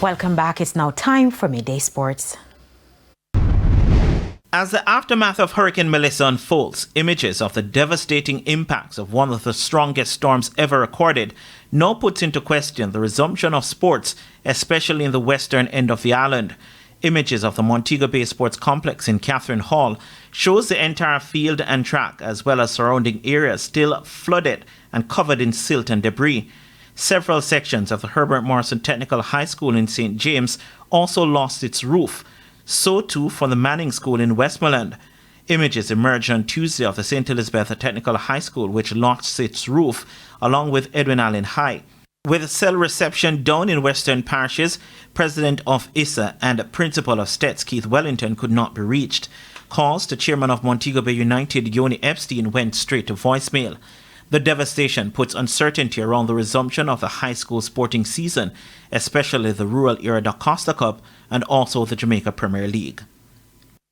Welcome back. It's now time for Midday Sports. As the aftermath of Hurricane Melissa unfolds, images of the devastating impacts of one of the strongest storms ever recorded now puts into question the resumption of sports, especially in the western end of the island. Images of the Montego Bay Sports Complex in Catherine Hall shows the entire field and track, as well as surrounding areas, still flooded and covered in silt and debris. Several sections of the Herbert Morrison Technical High School in St. James also lost its roof. So too for the Manning School in Westmoreland. Images emerged on Tuesday of the St. Elizabeth Technical High School, which lost its roof, along with Edwin Allen High. With cell reception down in western parishes, President of ISA and Principal of STETS Keith Wellington could not be reached. Calls to Chairman of Montego Bay United Yoni Epstein went straight to voicemail. The devastation puts uncertainty around the resumption of the high school sporting season, especially the Rural Era Da Costa Cup and also the Jamaica Premier League.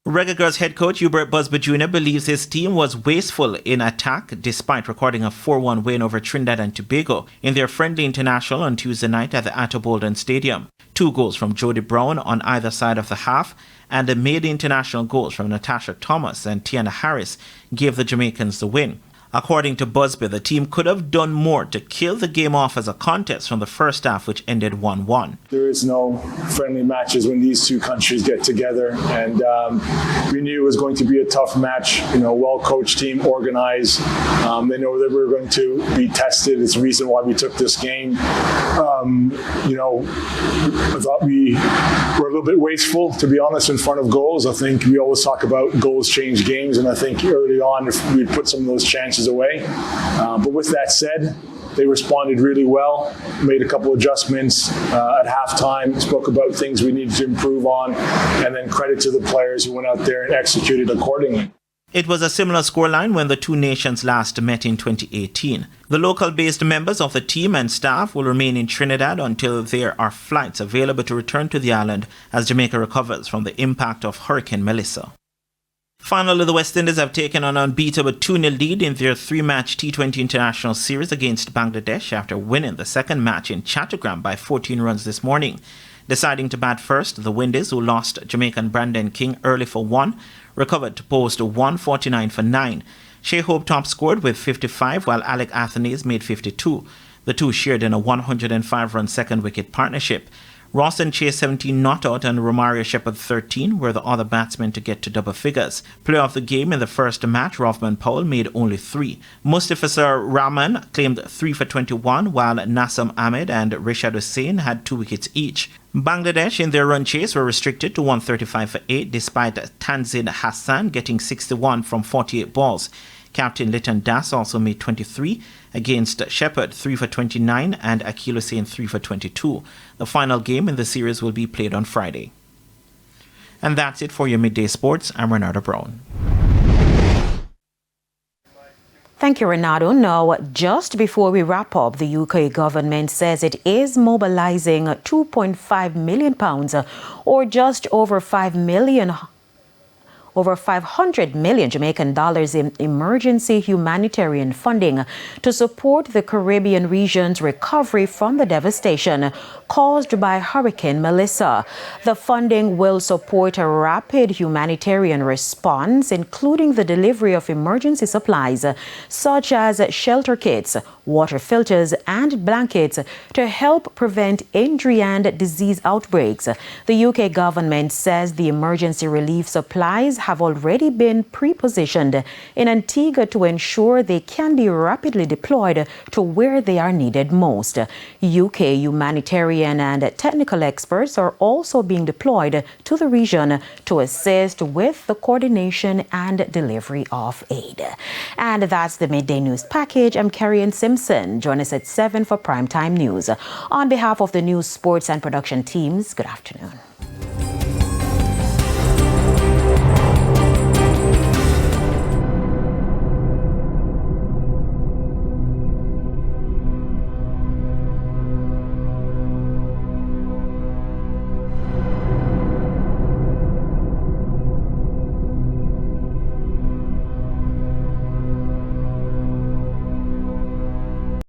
Reggae Girlz head coach Hubert Busby Jr. believes his team was wasteful in attack despite recording a 4-1 win over Trinidad and Tobago in their friendly international on Tuesday night at the Ato Bolden Stadium. 2 goals from Jody Brown on either side of the half and the made international goals from Natasha Thomas and Tiana Harris gave the Jamaicans the win. According to Busby, the team could have done more to kill the game off as a contest from the first half, which ended 1-1. There is no friendly matches when these two countries get together, and we knew it was going to be a tough match. Well-coached team, organized. They know that we're going to be tested. It's the reason why we took this game. I thought we were a little bit wasteful, to be honest, in front of goals. I think we always talk about goals change games, and I think early on, if we put some of those chances away. But with that said, they responded really well, made a couple adjustments at halftime, spoke about things we needed to improve on, and then credit to the players who went out there and executed accordingly. It was a similar scoreline when the two nations last met in 2018. The local-based members of the team and staff will remain in Trinidad until there are flights available to return to the island as Jamaica recovers from the impact of Hurricane Melissa. Finally, the West Indies have taken an unbeatable 2-0 lead in their 3-match T20 International Series against Bangladesh after winning the second match in Chattogram by 14 runs this morning. Deciding to bat first, the Windies, who lost Jamaican Brandon King early for 1, recovered to post 149 for 9. Shea Hope top scored with 55 while Alec Athanaze made 52. The two shared in a 105-run second wicket partnership. Rawson Chase 17 not out and Romario Shepherd 13 were the other batsmen to get to double figures. Player of the game in the first match, Rothman Powell, made only 3. Mustafa Rahman claimed 3 for 21, while Nassam Ahmed and Rishad Hussain had 2 wickets each. Bangladesh in their run chase were restricted to 135 for 8 despite Tanzin Hassan getting 61 from 48 balls. Captain Litan Das also made 23 against Shepherd 3 for 29 and Akil Hussain 3 for 22. The final game in the series will be played on Friday. And that's it for your Midday Sports. I'm Renato Brown. Thank you, Renato. Now, just before we wrap up, the UK government says it is mobilising £2.5 million or just over over 500 million Jamaican dollars in emergency humanitarian funding to support the Caribbean region's recovery from the devastation caused by Hurricane Melissa. The funding will support a rapid humanitarian response, including the delivery of emergency supplies such as shelter kits, water filters, and blankets to help prevent injury and disease outbreaks. The UK government says the emergency relief supplies have already been pre-positioned in Antigua to ensure they can be rapidly deployed to where they are needed most. UK humanitarian and technical experts are also being deployed to the region to assist with the coordination and delivery of aid. And that's the Midday News Package. I'm Carrie Simpson. Join us at 7 for Primetime News. On behalf of the news, sports and production teams, good afternoon.